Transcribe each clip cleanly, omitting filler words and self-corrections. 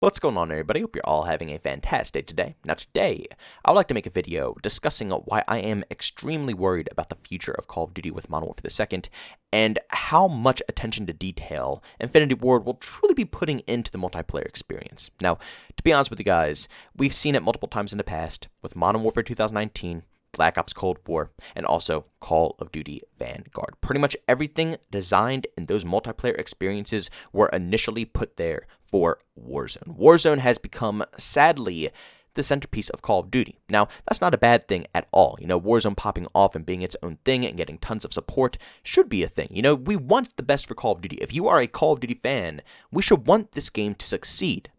What's going on, everybody? Hope you're all having a fantastic day today. Now today, I would like to make a video discussing why I am extremely worried about the future of Call of Duty with Modern Warfare 2 and how much attention to detail Infinity Ward will truly be putting into the multiplayer experience. Now, to be honest with you guys, we've seen it multiple times in the past with Modern Warfare 2019, Black Ops Cold War, and also Call of Duty Vanguard. Pretty much everything designed in those multiplayer experiences were initially put there for Warzone. Warzone has become, sadly, the centerpiece of Call of Duty. Now, that's not a bad thing at all. Warzone popping off and being its own thing and getting tons of support should be a thing. We want the best for Call of Duty. If you are a Call of Duty fan, we should want this game to succeed.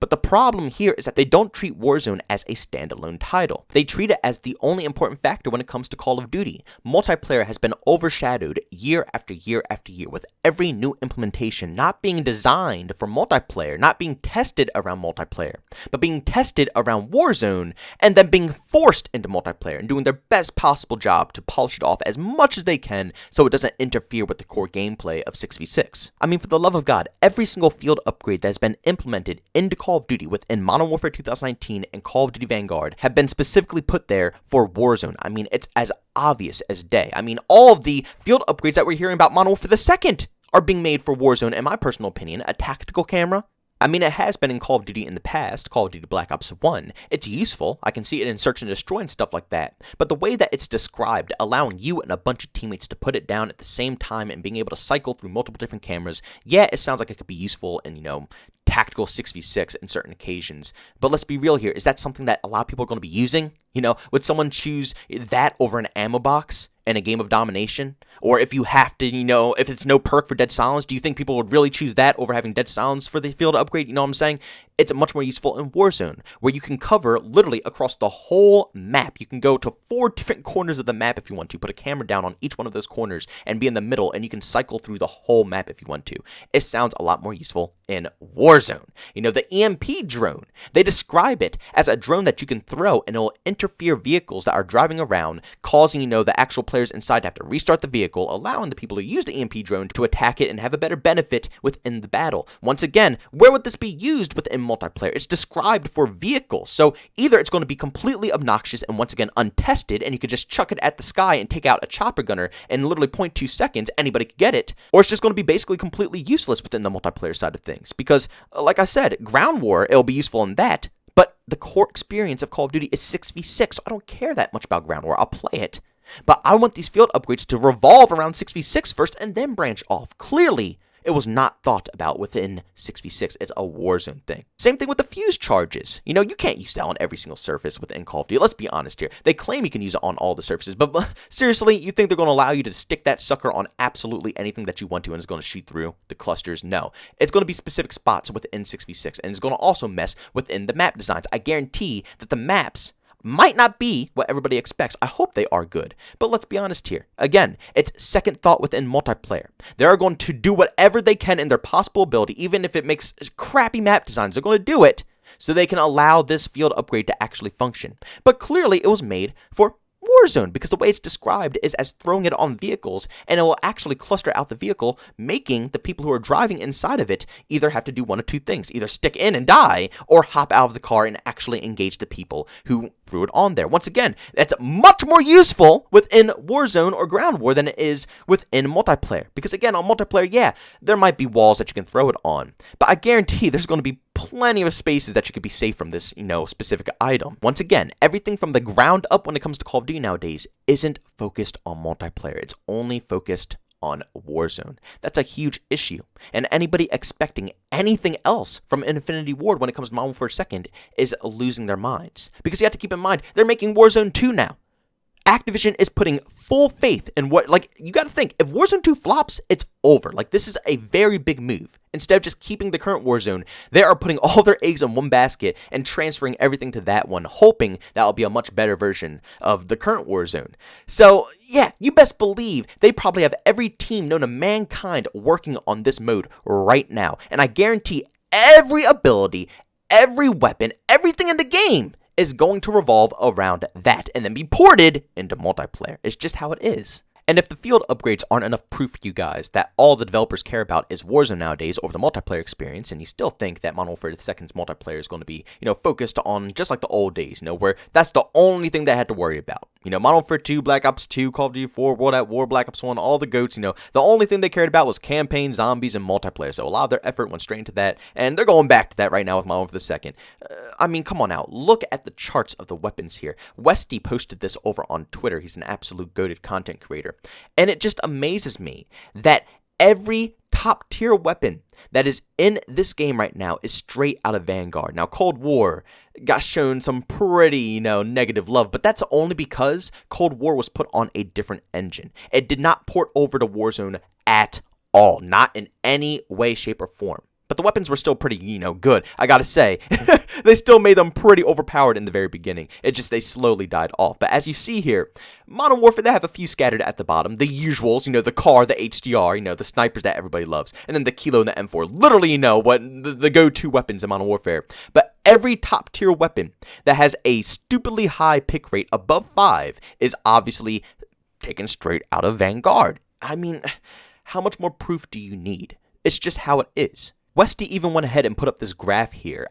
But the problem here is that they don't treat Warzone as a standalone title. They treat it as the only important factor when it comes to Call of Duty. Multiplayer has been overshadowed year after year after year, with every new implementation not being designed for multiplayer, not being tested around multiplayer, but being tested around Warzone, and then being forced into multiplayer and doing their best possible job to polish it off as much as they can so it doesn't interfere with the core gameplay of 6v6. I mean, for the love of God, every single field upgrade that has been implemented into Call of Duty within Modern Warfare 2019 and Call of Duty Vanguard have been specifically put there for Warzone. I mean, it's as obvious as day. I mean, all of the field upgrades that we're hearing about Modern Warfare 2 are being made for Warzone, in my personal opinion. A tactical camera. I mean, it has been in Call of Duty in the past, Call of Duty Black Ops 1. It's useful. I can see it in Search and Destroy and stuff like that. But the way that it's described, allowing you and a bunch of teammates to put it down at the same time and being able to cycle through multiple different cameras, yeah, it sounds like it could be useful in, tactical 6v6 in certain occasions. But let's be real here. Is that something that a lot of people are going to be using? Would someone choose that over an ammo box in a game of domination? Or if you have to, if it's no perk for Dead Silence, do you think people would really choose that over having Dead Silence for the field upgrade? You know what I'm saying? It's much more useful in Warzone, where you can cover literally across the whole map. You can go to 4 different corners of the map if you want to, put a camera down on each one of those corners and be in the middle, and you can cycle through the whole map if you want to. It sounds a lot more useful in Warzone. The EMP drone, they describe it as a drone that you can throw and it will interfere vehicles that are driving around, causing, the actual players inside to have to restart the vehicle, allowing the people who use the EMP drone to attack it and have a better benefit within the battle. Once again, where would this be used within multiplayer? It's described for vehicles, so either it's going to be completely obnoxious and once again untested, and you could just chuck it at the sky and take out a chopper gunner in literally 0.2 seconds, anybody could get it, or it's just going to be basically completely useless within the multiplayer side of things, because, like I said, ground war, it'll be useful in that, but the core experience of Call of Duty is 6v6, so I don't care that much about ground war. I'll play it, but I want these field upgrades to revolve around 6v6 first and then branch off. Clearly, it was not thought about within 6v6. It's a Warzone thing. Same thing with the fuse charges. You can't use that on every single surface within Call of Duty. Let's be honest here. They claim you can use it on all the surfaces, but seriously, you think they're going to allow you to stick that sucker on absolutely anything that you want to and it's going to shoot through the clusters? No. It's going to be specific spots within 6v6, and it's going to also mess within the map designs. I guarantee that the maps might not be what everybody expects. I hope they are good. But let's be honest here. Again, it's second thought within multiplayer. They are going to do whatever they can in their possible ability, even if it makes crappy map designs. They're going to do it so they can allow this field upgrade to actually function. But clearly, it was made for Warzone, because the way it's described is as throwing it on vehicles, and it will actually cluster out the vehicle, making the people who are driving inside of it either have to do one of two things: either stick in and die, or hop out of the car and actually engage the people who threw it on there. Once again, that's much more useful within Warzone or ground war than it is within multiplayer, because again, on multiplayer, yeah, there might be walls that you can throw it on, but I guarantee there's going to be plenty of spaces that you could be safe from this, specific item. Once again, everything from the ground up when it comes to Call of Duty nowadays isn't focused on multiplayer. It's only focused on Warzone. That's a huge issue. And anybody expecting anything else from Infinity Ward when it comes to Modern Warfare 2 is losing their minds. Because you have to keep in mind, they're making Warzone 2 now. Activision is putting full faith in you got to think, if Warzone 2 flops, it's over. This is a very big move. Instead of just keeping the current Warzone, they are putting all their eggs in one basket and transferring everything to that one, hoping that'll be a much better version of the current Warzone. So, yeah, you best believe they probably have every team known to mankind working on this mode right now. And I guarantee every ability, every weapon, everything in the game is going to revolve around that and then be ported into multiplayer. It's just how it is. And if the field upgrades aren't enough proof for you guys that all the developers care about is Warzone nowadays over the multiplayer experience, and you still think that Modern Warfare 2's multiplayer is going to be, focused on just like the old days, where that's the only thing they had to worry about. Modern Warfare 2, Black Ops 2, Call of Duty 4, World at War, Black Ops 1, all the GOATs, the only thing they cared about was campaign, zombies, and multiplayer. So a lot of their effort went straight into that, and they're going back to that right now with Modern Warfare 2. Come on now. Look at the charts of the weapons here. Westy posted this over on Twitter. He's an absolute goated content creator. And it just amazes me that every top tier weapon that is in this game right now is straight out of Vanguard. Now, Cold War got shown some pretty, negative love, but that's only because Cold War was put on a different engine. It did not port over to Warzone at all, not in any way, shape, or form. But the weapons were still pretty, good. I gotta say, they still made them pretty overpowered in the very beginning. They slowly died off. But as you see here, Modern Warfare, they have a few scattered at the bottom. The usuals, the car, the HDR, the snipers that everybody loves. And then the Kilo and the M4. Literally, what the go-to weapons in Modern Warfare. But every top tier weapon that has a stupidly high pick rate above 5 is obviously taken straight out of Vanguard. How much more proof do you need? It's just how it is. Westy even went ahead and put up this graph here.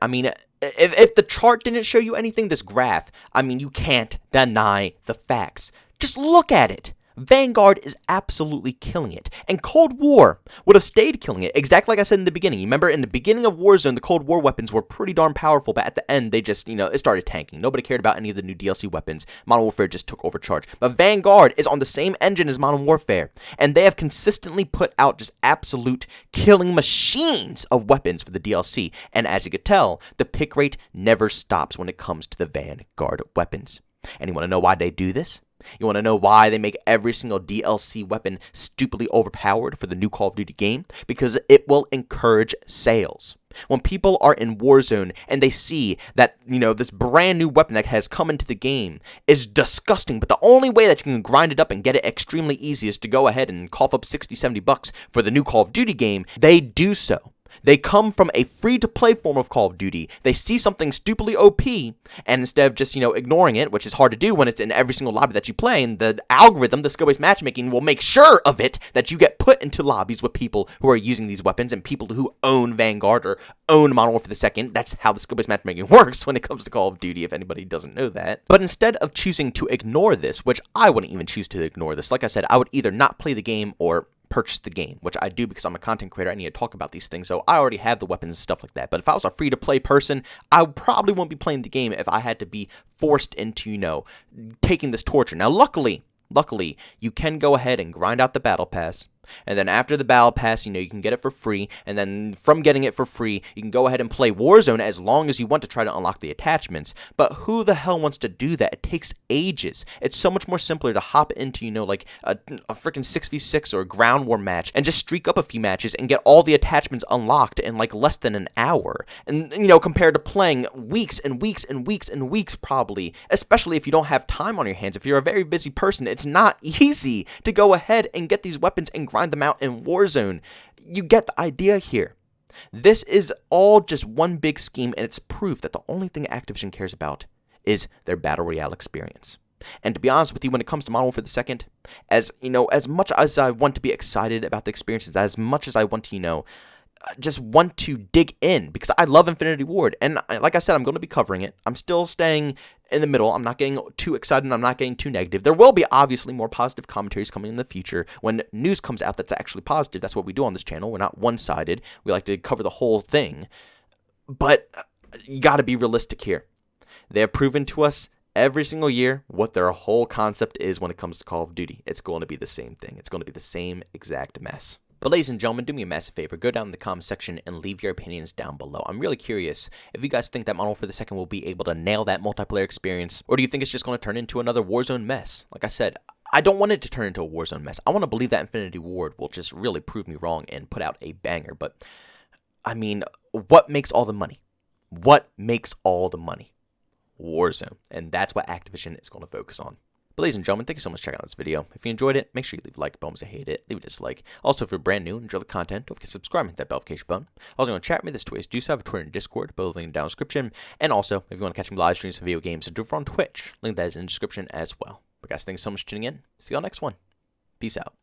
If the chart didn't show you anything, this graph, you can't deny the facts. Just look at it. Vanguard is absolutely killing it. And Cold War would have stayed killing it, exactly like I said in the beginning. You remember in the beginning of Warzone, the Cold War weapons were pretty darn powerful, but at the end, they just, it started tanking. Nobody cared about any of the new DLC weapons. Modern Warfare just took over charge. But Vanguard is on the same engine as Modern Warfare, and they have consistently put out just absolute killing machines of weapons for the DLC. And as you could tell, the pick rate never stops when it comes to the Vanguard weapons. And you want to know why they do this? You want to know why they make every single DLC weapon stupidly overpowered for the new Call of Duty game? Because it will encourage sales. When people are in Warzone and they see that, this brand new weapon that has come into the game is disgusting, but the only way that you can grind it up and get it extremely easy is to go ahead and cough up $60-70 for the new Call of Duty game, they do so. They come from a free-to-play form of Call of Duty. They see something stupidly OP, and instead of just, ignoring it, which is hard to do when it's in every single lobby that you play, and the algorithm, the skill-based matchmaking, will make sure of it that you get put into lobbies with people who are using these weapons and people who own Vanguard or own Modern Warfare 2. That's how the skill-based matchmaking works when it comes to Call of Duty, if anybody doesn't know that. But instead of choosing to ignore this, which I wouldn't even choose to ignore this, like I said, I would either not play the game or purchase the game, which I do because I'm a content creator. I need to talk about these things, so I already have the weapons and stuff like that. But if I was a free-to-play person, I probably wouldn't be playing the game if I had to be forced into, taking this torture. Now, luckily, you can go ahead and grind out the battle pass. And then after the battle pass, you can get it for free. And then from getting it for free, you can go ahead and play Warzone as long as you want to try to unlock the attachments. But who the hell wants to do that? It takes ages. It's so much more simpler to hop into, like a freaking 6v6 or a ground war match and just streak up a few matches and get all the attachments unlocked in like less than an hour. And, compared to playing weeks and weeks and weeks and weeks probably, especially if you don't have time on your hands. If you're a very busy person, it's not easy to go ahead and get these weapons and grind them out in Warzone. You get the idea here. This is all just one big scheme, and it's proof that the only thing Activision cares about is their Battle Royale experience. And to be honest with you, when it comes to Modern Warfare 2, as much as I want to be excited about the experiences, as much as I want to, just want to dig in, because I love Infinity Ward, and like I said, I'm going to be covering it. I'm still staying in the middle. I'm not getting too excited, I'm not getting too negative. There will be obviously more positive commentaries coming in the future when news comes out that's actually positive. That's what we do on this channel. We're not one-sided. We like to cover the whole thing, but you got to be realistic here. They have proven to us every single year what their whole concept is when it comes to Call of Duty. It's going to be the same thing. It's going to be the same exact mess. But ladies and gentlemen, do me a massive favor. Go down in the comment section and leave your opinions down below. I'm really curious if you guys think that Modern Warfare 2 will be able to nail that multiplayer experience, or do you think it's just going to turn into another Warzone mess? Like I said, I don't want it to turn into a Warzone mess. I want to believe that Infinity Ward will just really prove me wrong and put out a banger. But, what makes all the money? What makes all the money? Warzone. And that's what Activision is going to focus on. But ladies and gentlemen, thank you so much for checking out this video. If you enjoyed it, make sure you leave a like, bonus, I hate it, leave a dislike. Also, if you're brand new and enjoy the content, don't forget to subscribe and hit that notification button. Also, going to chat with me this Twitter. Do have a Twitter and Discord, both linked down in the description. And also, if you want to catch me live streams of video games, do it on Twitch. Link that is in the description as well. But guys, thanks so much for tuning in. See you on the next one. Peace out.